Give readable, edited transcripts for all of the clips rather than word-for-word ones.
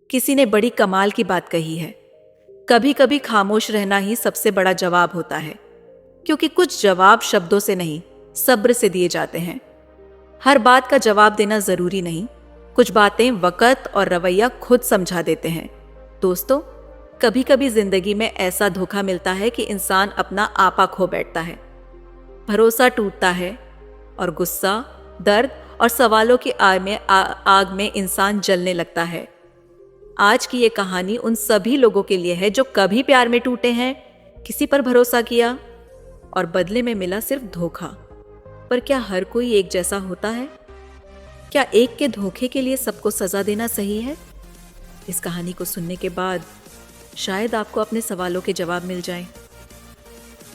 किसी ने बड़ी कमाल की बात कही है, कभी कभी खामोश रहना ही सबसे बड़ा जवाब होता है, क्योंकि कुछ जवाब शब्दों से नहीं, सब्र से दिए जाते हैं। हर बात का जवाब देना जरूरी नहीं, कुछ बातें वक्त और रवैया खुद समझा देते हैं। दोस्तों, कभी कभी जिंदगी में ऐसा धोखा मिलता है कि इंसान अपना आपा खो बैठता है, भरोसा टूटता है और गुस्सा, दर्द और सवालों की आग में इंसान जलने लगता है। आज की ये कहानी उन सभी लोगों के लिए है जो कभी प्यार में टूटे हैं, किसी पर भरोसा किया और बदले में मिला सिर्फ धोखा। पर क्या हर कोई एक जैसा होता है? क्या एक के धोखे के लिए सबको सजा देना सही है? इस कहानी को सुनने के बाद शायद आपको अपने सवालों के जवाब मिल जाएं।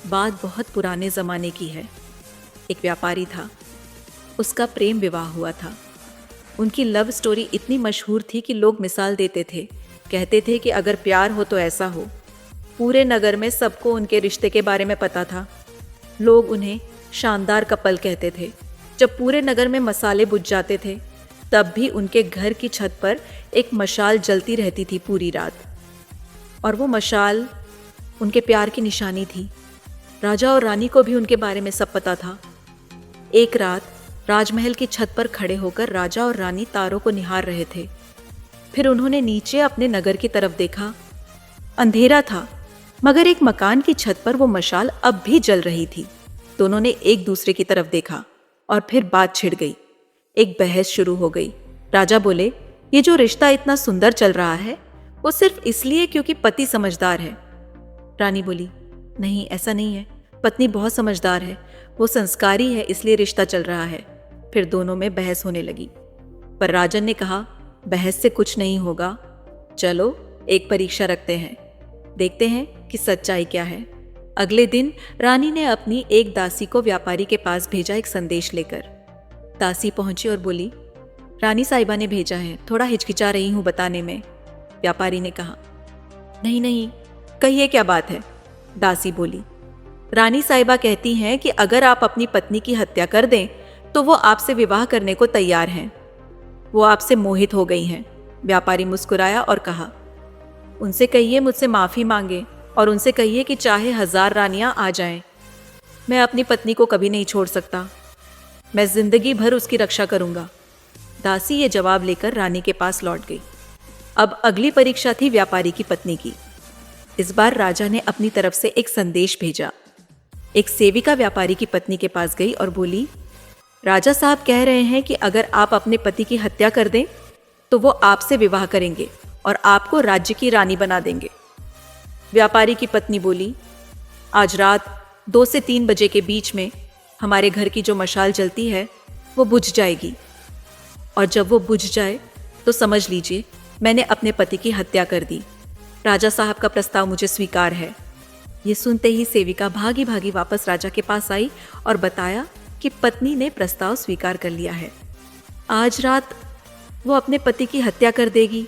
बात बहुत पुराने जमाने की है। एक व्यापारी था, उसका प्रेम विवाह हुआ था। उनकी लव स्टोरी इतनी मशहूर थी कि लोग मिसाल देते थे, कहते थे कि अगर प्यार हो तो ऐसा हो। पूरे नगर में सबको उनके रिश्ते के बारे में पता था। लोग उन्हें शानदार कपल कहते थे। जब पूरे नगर में मसाले बुझ जाते थे, तब भी उनके घर की छत पर एक मशाल जलती रहती थी पूरी रात, और वो मशाल उनके प्यार की निशानी थी। राजा और रानी को भी उनके बारे में सब पता था। एक रात राजमहल की छत पर खड़े होकर राजा और रानी तारों को निहार रहे थे। फिर उन्होंने नीचे अपने नगर की तरफ देखा। अंधेरा था, मगर एक मकान की छत पर वो मशाल अब भी जल रही थी। दोनों ने एक दूसरे की तरफ देखा और फिर बात छिड़ गई। एक बहस शुरू हो गई। राजा बोले, ये जो रिश्ता इतना सुंदर चल रहा है, वो सिर्फ इसलिए क्योंकि पति समझदार है। रानी बोली, नहीं, ऐसा नहीं है, पत्नी बहुत समझदार है, वो संस्कारी है, इसलिए रिश्ता चल रहा है। फिर दोनों में बहस होने लगी। पर राजन ने कहा, बहस से कुछ नहीं होगा, चलो एक परीक्षा रखते हैं, देखते हैं कि सच्चाई क्या है। अगले दिन रानी ने अपनी एक दासी को व्यापारी के पास भेजा एक संदेश लेकर। दासी पहुंची और बोली, रानी साहिबा ने भेजा है, थोड़ा हिचकिचा रही हूं बताने में। व्यापारी ने कहा, नहीं नहीं, कहिए क्या बात है। दासी बोली, रानी साहिबा कहती हैं कि अगर आप अपनी पत्नी की हत्या कर दें तो वो आपसे विवाह करने को तैयार हैं, वो आपसे मोहित हो गई हैं। व्यापारी मुस्कुराया और कहा, उनसे कहिए मुझसे माफ़ी मांगे और उनसे कहिए कि चाहे 1000 रानियां आ जाएं, मैं अपनी पत्नी को कभी नहीं छोड़ सकता, मैं जिंदगी भर उसकी रक्षा करूंगा। दासी ये जवाब लेकर रानी के पास लौट गई। अब अगली परीक्षा थी व्यापारी की पत्नी की। इस बार राजा ने अपनी तरफ से एक संदेश भेजा। एक सेविका व्यापारी की पत्नी के पास गई और बोली, राजा साहब कह रहे हैं कि अगर आप अपने पति की हत्या कर दें तो वो आपसे विवाह करेंगे और आपको राज्य की रानी बना देंगे। व्यापारी की पत्नी बोली, आज रात 2 से 3 बजे के बीच में हमारे घर की जो मशाल जलती है वो बुझ जाएगी, और जब वो बुझ जाए तो समझ लीजिए मैंने अपने पति की हत्या कर दी। राजा साहब का प्रस्ताव मुझे स्वीकार है। ये सुनते ही सेविका भागी भागी वापस राजा के पास आई और बताया कि पत्नी ने प्रस्ताव स्वीकार कर लिया है। आज रात वो अपने पति की हत्या कर देगी।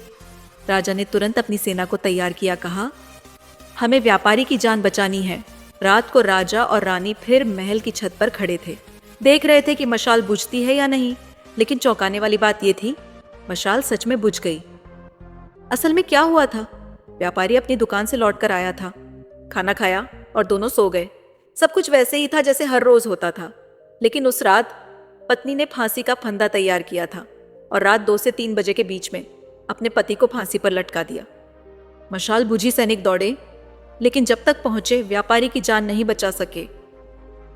राजा ने तुरंत अपनी सेना को तैयार किया, कहा, हमें व्यापारी की जान बचानी है। रात को राजा और रानी फिर महल की छत पर खड़े थे, देख रहे थे कि मशाल बुझती है या नहीं। लेकिन चौंकाने वाली बात यह थी, मशाल सच में बुझ गई। असल में क्या हुआ था, व्यापारी अपनी दुकान से लौटकर आया था, खाना खाया और दोनों सो गए। सब कुछ वैसे ही था जैसे हर रोज होता था। लेकिन उस रात पत्नी ने फांसी का फंदा तैयार किया था और रात 2 से 3 बजे के बीच में अपने पति को फांसी पर लटका दिया। मशाल बुझी, सैनिक दौड़े, लेकिन जब तक पहुंचे व्यापारी की जान नहीं बचा सके।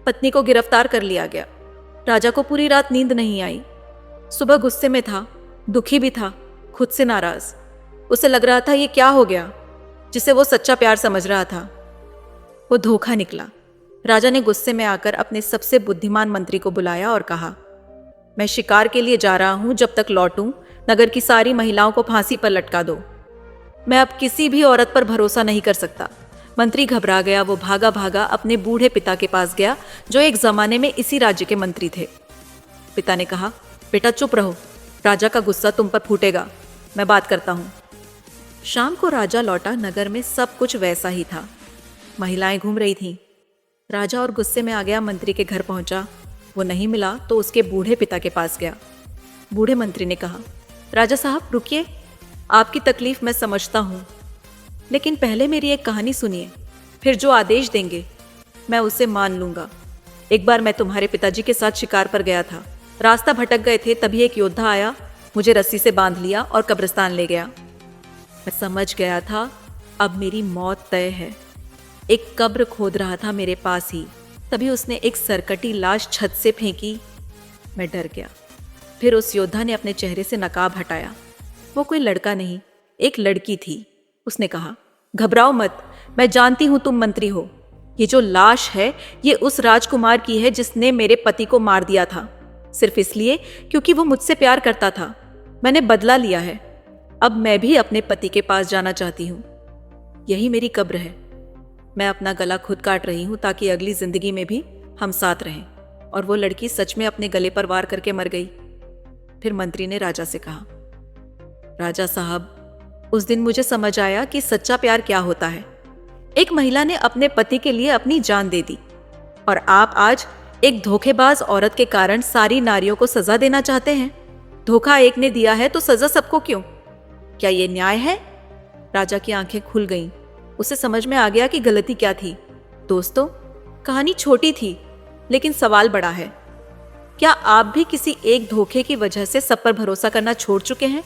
पत्नी को गिरफ्तार कर लिया गया। राजा को पूरी रात नींद नहीं आई। सुबह गुस्से में था, दुखी भी था, खुद से नाराज। उसे लग रहा था ये क्या हो गया, जिसे वो सच्चा प्यार समझ रहा था वो धोखा निकला। राजा ने गुस्से में आकर अपने सबसे बुद्धिमान मंत्री को बुलाया और कहा, मैं शिकार के लिए जा रहा हूं, जब तक लौटूं नगर की सारी महिलाओं को फांसी पर लटका दो। मैं अब किसी भी औरत पर भरोसा नहीं कर सकता। मंत्री घबरा गया। वो भागा भागा अपने बूढ़े पिता के पास गया, जो एक जमाने में इसी राज्य के मंत्री थे। पिता ने कहा, बेटा चुप रहो, राजा का गुस्सा तुम पर फूटेगा, मैं बात करता हूं। शाम को राजा लौटा। नगर में सब कुछ वैसा ही था, महिलाएं घूम रही थीं। राजा और गुस्से में आ गया मंत्री के घर पहुंचा। वो नहीं मिला तो उसके बूढ़े पिता के पास गया। बूढ़े मंत्री ने कहा, राजा साहब रुकिए, आपकी तकलीफ मैं समझता हूँ, लेकिन पहले मेरी एक कहानी सुनिए, फिर जो आदेश देंगे मैं उसे मान लूंगा। एक बार मैं तुम्हारे पिताजी के साथ शिकार पर गया था। रास्ता भटक गए थे, तभी एक योद्धा आया, मुझे रस्सी से बांध लिया और कब्रिस्तान ले गया। मैं समझ गया था अब मेरी मौत तय है। एक कब्र खोद रहा था मेरे पास ही, तभी उसने एक सरकटी लाश छत से फेंकी। मैं डर गया। फिर उस योद्धा ने अपने चेहरे से नकाब हटाया। वो कोई लड़का नहीं, एक लड़की थी। उसने कहा, घबराओ मत, मैं जानती हूं तुम मंत्री हो। ये जो लाश है ये उस राजकुमार की है जिसने मेरे पति को मार दिया था, सिर्फ इसलिए क्योंकि वो मुझसे प्यार करता था। मैंने बदला लिया है। अब मैं भी अपने पति के पास जाना चाहती हूँ। यही मेरी कब्र है। मैं अपना गला खुद काट रही हूँ ताकि अगली जिंदगी में भी हम साथ रहें। और वो लड़की सच में अपने गले पर वार करके मर गई। फिर मंत्री ने राजा से कहा, राजा साहब, उस दिन मुझे समझ आया कि सच्चा प्यार क्या होता है। एक महिला ने अपने पति के लिए अपनी जान दे दी, और आप आज एक धोखेबाज औरत के कारण सारी नारियों को सजा देना चाहते हैं। धोखा एक ने दिया है तो सजा सबको क्यों? क्या ये न्याय है? राजा की आंखें खुल गईं। उसे समझ में आ गया कि गलती क्या थी। दोस्तों, कहानी छोटी थी लेकिन सवाल बड़ा है। क्या आप भी किसी एक धोखे की वजह से सब पर भरोसा करना छोड़ चुके हैं?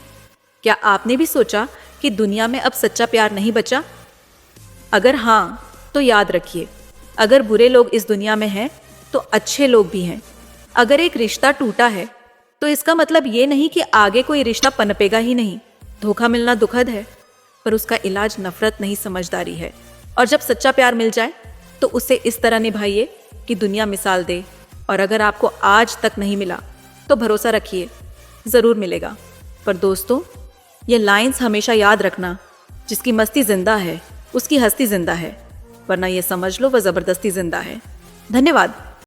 क्या आपने भी सोचा कि दुनिया में अब सच्चा प्यार नहीं बचा? अगर हाँ, तो याद रखिए, अगर बुरे लोग इस दुनिया में हैं तो अच्छे लोग भी हैं। अगर एक रिश्ता टूटा है तो इसका मतलब ये नहीं कि आगे कोई रिश्ता पनपेगा ही नहीं। धोखा मिलना दुखद है, पर उसका इलाज नफरत नहीं, समझदारी है। और जब सच्चा प्यार मिल जाए तो उसे इस तरह निभाइए कि दुनिया मिसाल दे। और अगर आपको आज तक नहीं मिला तो भरोसा रखिए, ज़रूर मिलेगा। पर दोस्तों, ये लाइंस हमेशा याद रखना, जिसकी मस्ती जिंदा है उसकी हस्ती जिंदा है, वरना ये समझ लो वह ज़बरदस्ती जिंदा है। धन्यवाद।